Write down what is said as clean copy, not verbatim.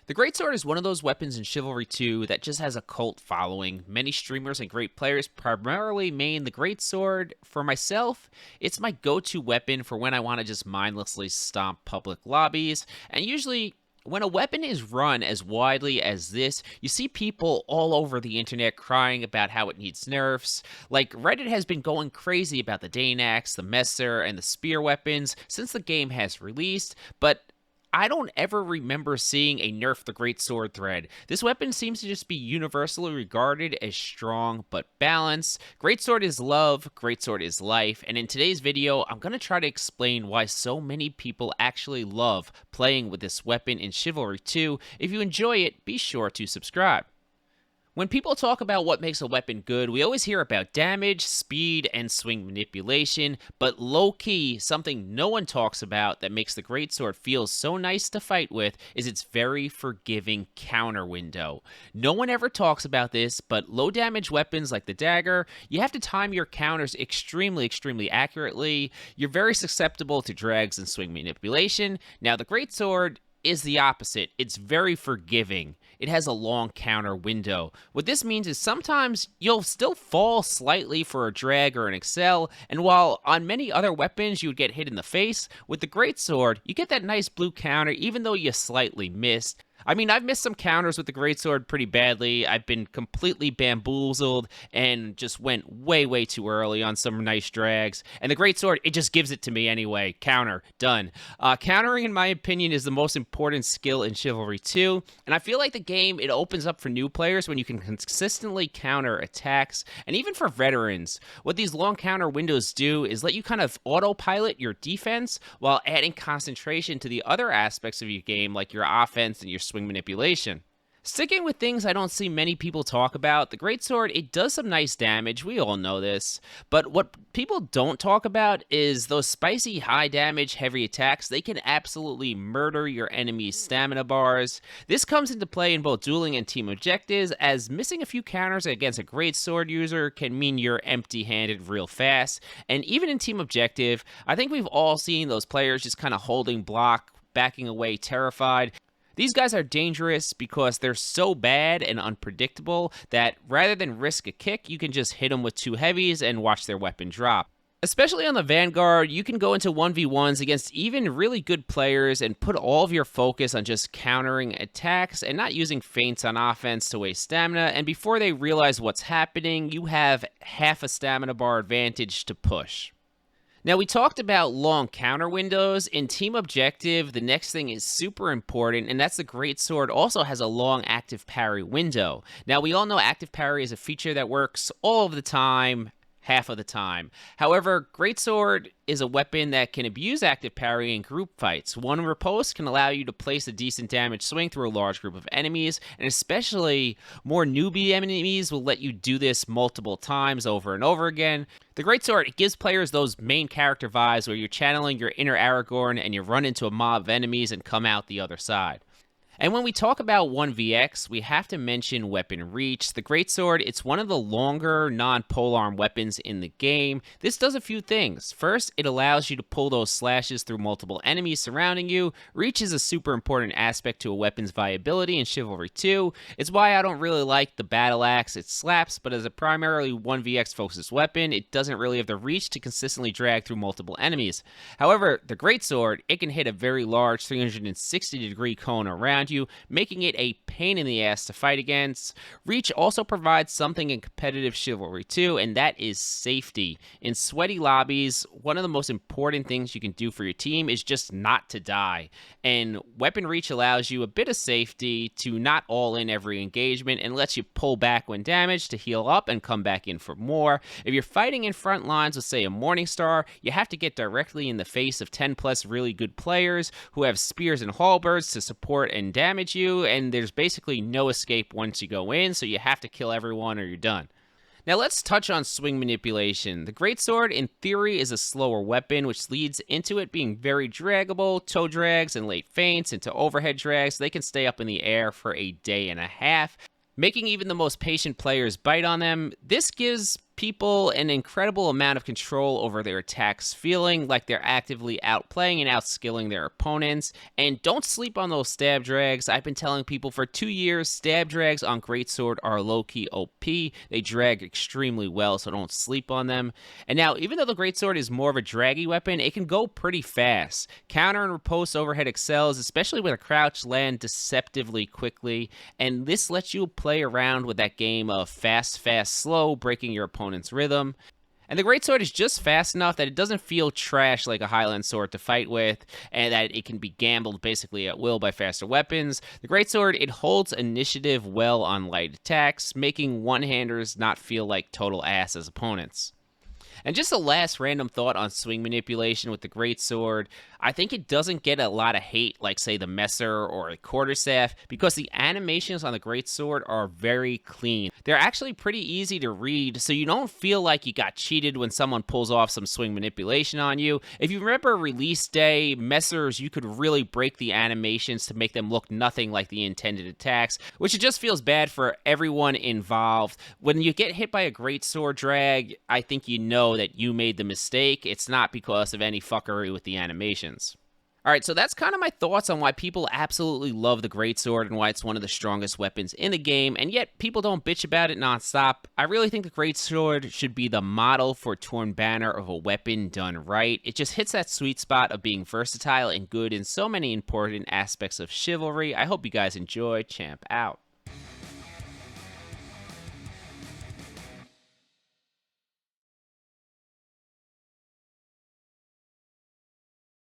The Greatsword is one of those weapons in Chivalry 2 that just has a cult following. Many streamers and great players primarily main the Greatsword. For myself, it's my go-to weapon for when I want to just mindlessly stomp public lobbies. And usually, when a weapon is run as widely as this, you see people all over the internet crying about how it needs nerfs. Like, Reddit has been going crazy about the Danax, the Messer, and the Spear weapons since the game has released, but I don't ever remember seeing a nerf the Greatsword thread. This weapon seems to just be universally regarded as strong but balanced. Greatsword is love, Greatsword is life, and in today's video, I'm going to try to explain why so many people actually love playing with this weapon in Chivalry 2. If you enjoy it, be sure to subscribe. When people talk about what makes a weapon good, we always hear about damage, speed, and swing manipulation, but low-key, something no one talks about that makes the Greatsword feel so nice to fight with is its very forgiving counter window. No one ever talks about this, but low-damage weapons like the dagger, you have to time your counters extremely accurately. You're very susceptible to drags and swing manipulation. Now, the Greatsword is the opposite. It's very forgiving. It has a long counter window. What this means is sometimes you'll still fall slightly for a drag or an excel, and while on many other weapons you would get hit in the face, with the Greatsword, you get that nice blue counter even though you slightly missed. I mean, I've missed some counters with the Greatsword pretty badly. I've been completely bamboozled and just went way too early on some nice drags. And the Greatsword, it just gives it to me anyway. Counter, done. Countering, in my opinion, is the most important skill in Chivalry 2. And I feel like the game, it opens up for new players when you can consistently counter attacks. And even for veterans, what these long counter windows do is let you kind of autopilot your defense while adding concentration to the other aspects of your game, like your offense and your swing manipulation. Sticking with things I don't see many people talk about, the Greatsword, it does some nice damage, we all know this, but what people don't talk about is those spicy high damage heavy attacks. They can absolutely murder your enemy's stamina bars. This comes into play in both dueling and team objectives, as missing a few counters against a Greatsword user can mean you're empty-handed real fast, and even in team objective, I think we've all seen those players just kind of holding block, backing away terrified. These guys are dangerous because they're so bad and unpredictable that rather than risk a kick, you can just hit them with two heavies and watch their weapon drop. Especially on the Vanguard, you can go into 1v1s against even really good players and put all of your focus on just countering attacks and not using feints on offense to waste stamina, and before they realize what's happening, you have half a stamina bar advantage to push. Now, we talked about long counter windows. In team objective, the next thing is super important, and that's the Greatsword also has a long active parry window. Now, we all know active parry is a feature that works all of the time, half of the time. However, Greatsword is a weapon that can abuse active parry in group fights. One riposte can allow you to place a decent damage swing through a large group of enemies, and especially more newbie enemies will let you do this multiple times over and over again. The Greatsword, it gives players those main character vibes where you're channeling your inner Aragorn and you run into a mob of enemies and come out the other side. And when we talk about 1vx, we have to mention weapon reach. The Greatsword, it's one of the longer non-polearm weapons in the game. This does a few things. First, it allows you to pull those slashes through multiple enemies surrounding you. Reach is a super important aspect to a weapon's viability in Chivalry 2. It's why I don't really like the battle axe. It slaps, but as a primarily 1vx focused weapon, it doesn't really have the reach to consistently drag through multiple enemies. However, the Greatsword, it can hit a very large 360-degree cone around you, making it a pain in the ass to fight against. Reach also provides something in competitive Chivalry 2, and that is safety. In sweaty lobbies, one of the most important things you can do for your team is just not to die. And weapon reach allows you a bit of safety to not all in every engagement and lets you pull back when damaged to heal up and come back in for more. If you're fighting in front lines with, say, a Morningstar, you have to get directly in the face of 10 plus really good players who have spears and halberds to support and damage you, and there's basically no escape once you go in, so you have to kill everyone or you're done. Now let's touch on swing manipulation. The Greatsword, in theory, is a slower weapon, which leads into it being very draggable, toe drags and late feints into overhead drags, so they can stay up in the air for a day and a half, making even the most patient players bite on them. This gives people an incredible amount of control over their attacks, feeling like they're actively outplaying and outskilling their opponents. And don't sleep on those stab drags. I've been telling people for 2 years, stab drags on Greatsword are low-key OP. They drag extremely well, so don't sleep on them. And now, even though the Greatsword is more of a draggy weapon, it can go pretty fast. Counter and riposte overhead excels, especially with a crouch, land deceptively quickly, and this lets you play around with that game of fast, fast, slow, breaking your opponent's rhythm. And the Greatsword is just fast enough that it doesn't feel trash like a Highland sword to fight with, and that it can be gambled basically at will by faster weapons. The Greatsword, it holds initiative well on light attacks, making one-handers not feel like total ass as opponents. And just a last random thought on swing manipulation with the Greatsword. I think it doesn't get a lot of hate like, say, the Messer or a Quarterstaff because the animations on the Greatsword are very clean. They're actually pretty easy to read, so you don't feel like you got cheated when someone pulls off some swing manipulation on you. If you remember release day, Messers, you could really break the animations to make them look nothing like the intended attacks, which it just feels bad for everyone involved. When you get hit by a Greatsword drag, I think you know that you made the mistake. It's not because of any fuckery with the animations. Alright, so that's kind of my thoughts on why people absolutely love the Greatsword and why it's one of the strongest weapons in the game, and yet people don't bitch about it nonstop. I really think the Greatsword should be the model for Torn Banner of a weapon done right. It just hits that sweet spot of being versatile and good in so many important aspects of Chivalry. I hope you guys enjoy. Champ out.